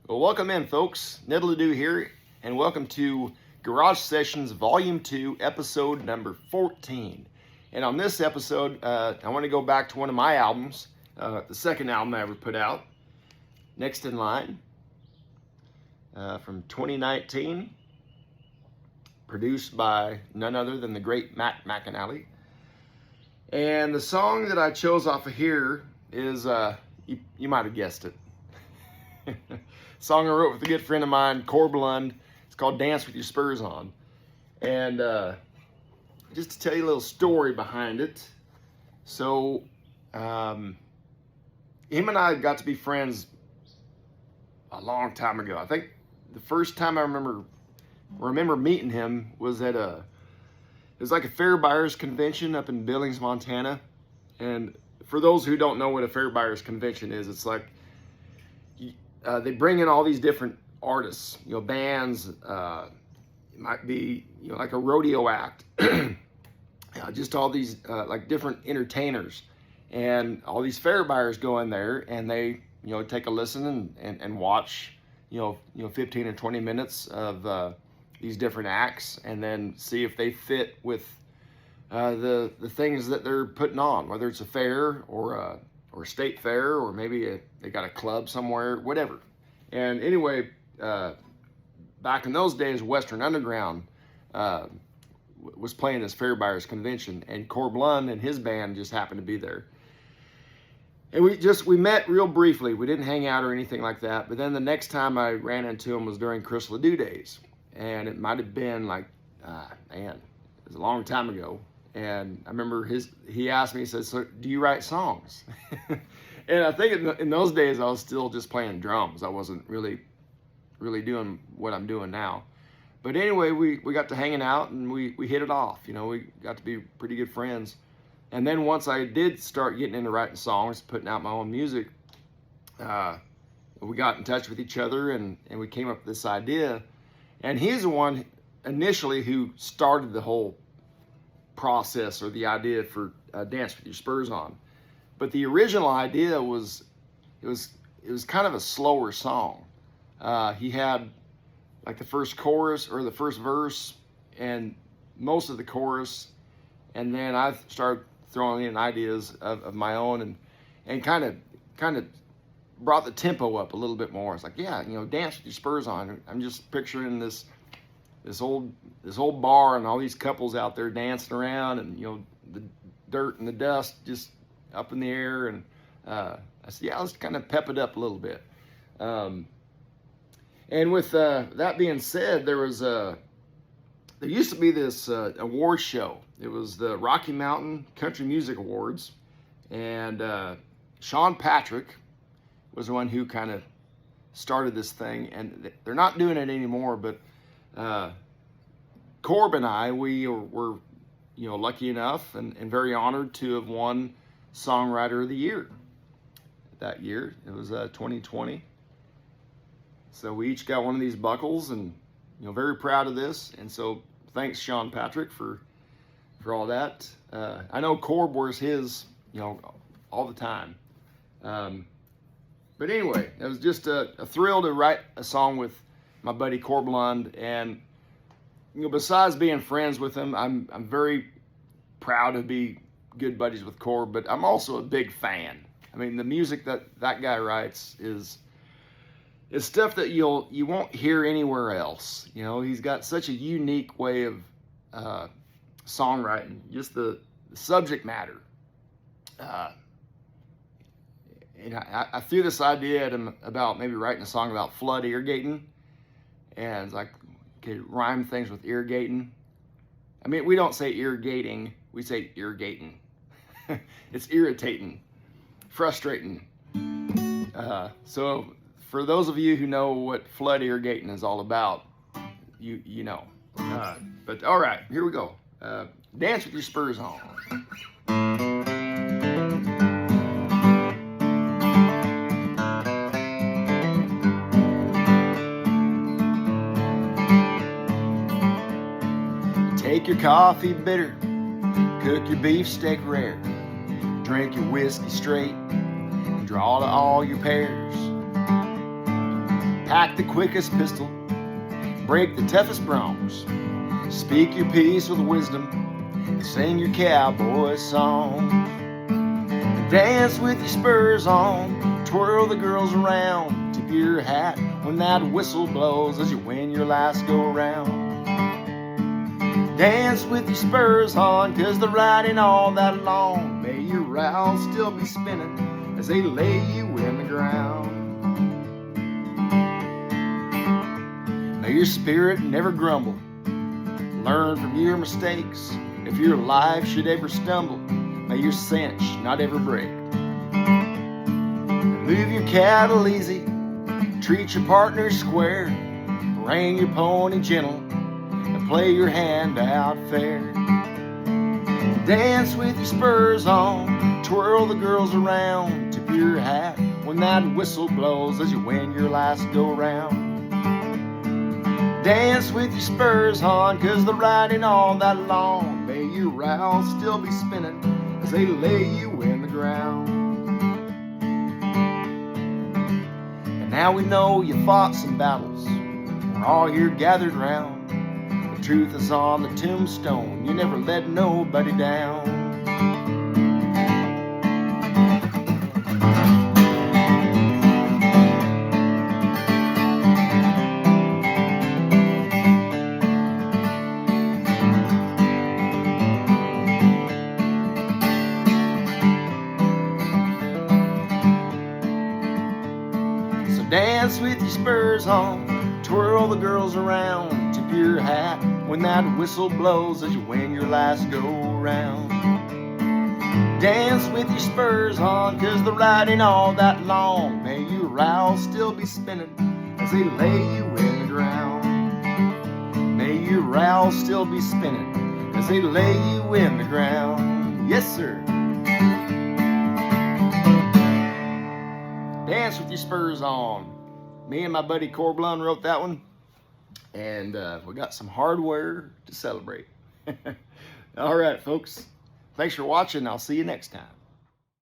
Well, welcome in, folks. Niddle-a-doo here, and welcome to Garage Sessions Volume 2, episode number 14. And on this episode, I want to go back to one of my albums, the second album I ever put out, Next in Line, from 2019, produced by none other than the great Mac McAnally. And the song that I chose off of here is, you might have guessed it. Song I wrote with a good friend of mine, Corb Lund. It's called Dance With Your Spurs On. And just to tell you a little story behind it. So, him and I got to be friends a long time ago. I think the first time I remember meeting him was at it was like a fair buyers convention up in Billings, Montana. And for those who don't know what a fair buyers convention is, it's like they bring in all these different artists, bands. It might be, like a rodeo act, just all these like different entertainers, and all these fair buyers go in there and they, take a listen and watch, 15 or 20 minutes of these different acts, and then see if they fit with the things that they're putting on, whether it's a fair or a state fair, or maybe they got a club somewhere, whatever. And anyway, back in those days, Western Underground was playing this fair buyers convention, and Corb Lund and his band just happened to be there. And we met real briefly. We didn't hang out or anything like that. But then the next time I ran into him was during Chris Ledoux days, and it might have been like, it was a long time ago. And I remember he asked me, he said, "So do you write songs?" And I think in those days I was still just playing drums. I wasn't really doing what I'm doing now. But anyway, we got to hanging out and we hit it off. We got to be pretty good friends. And then once I did start getting into writing songs, putting out my own music, we got in touch with each other and we came up with this idea. And he's the one initially who started the whole process or the idea for Dance With Your Spurs On. But the original idea was it was kind of a slower song. He had like the first chorus or the first verse and most of the chorus, and then I started throwing in ideas of my own and kind of brought the tempo up a little bit more. It's like, dance with your spurs on. I'm just picturing this old bar and all these couples out there dancing around, and the dirt and the dust just up in the air, and I said, let's kind of pep it up a little bit. And with that being said, there used to be this award show. It was the Rocky Mountain Country Music Awards, and Sean Patrick was the one who kind of started this thing, and they're not doing it anymore, but Corb and I, we were lucky enough and very honored to have won Songwriter of the Year that year. It was 2020. So we each got one of these buckles, and very proud of this. And so thanks, Sean Patrick, for all that. I know Corb wears his all the time. But anyway, it was just a thrill to write a song with my buddy Corb Lund. And besides being friends with him, I'm very proud to be good buddies with Corb, but I'm also a big fan. I mean, the music that guy writes is stuff that you won't hear anywhere else. He's got such a unique way of songwriting, just the subject matter. And I threw this idea at him about maybe writing a song about flood irrigating, and it's like, okay, rhyme things with irrigating. I mean, we don't say irrigating, we say irrigating. It's irritating, frustrating. So for those of you who know what flood irrigating is all about, you know. But all right, here we go. Dance with your spurs on. Take your coffee bitter, cook your beefsteak rare, drink your whiskey straight, and draw to all your pears. pack the quickest pistol, break the toughest broncs, speak your piece with wisdom, and sing your cowboy song. Dance with your spurs on, twirl the girls around, tip your hat when that whistle blows as you win your last go-round. Dance with your spurs on, 'cause they're riding all that long. May your rowels still be spinning as they lay you in the ground. May your spirit never grumble, learn from your mistakes. If your life should ever stumble, may your cinch not ever break. Move your cattle easy, treat your partner square, rein your pony gentle, and play your hand out fair. Dance with your spurs on, twirl the girls around, tip your hat when that whistle blows as you win your last go-round. Dance with your spurs on, 'cause they're riding all that long. May your rowels still be spinning as they lay you in the ground. And now we know you fought some battles, we're all here gathered round. The truth is on the tombstone, you never let nobody down. Dance with your spurs on, twirl the girls around, tip your hat when that whistle blows as you win your last go-round. Dance with your spurs on, 'cause they're riding all that long. May your rowels still be spinning as they lay you in the ground. May your rowels still be spinning as they lay you in the ground. Yes, sir. Dance with your spurs on. Me and my buddy Corblund wrote that one, and we got some hardware to celebrate. All right, folks. Thanks for watching. I'll see you next time.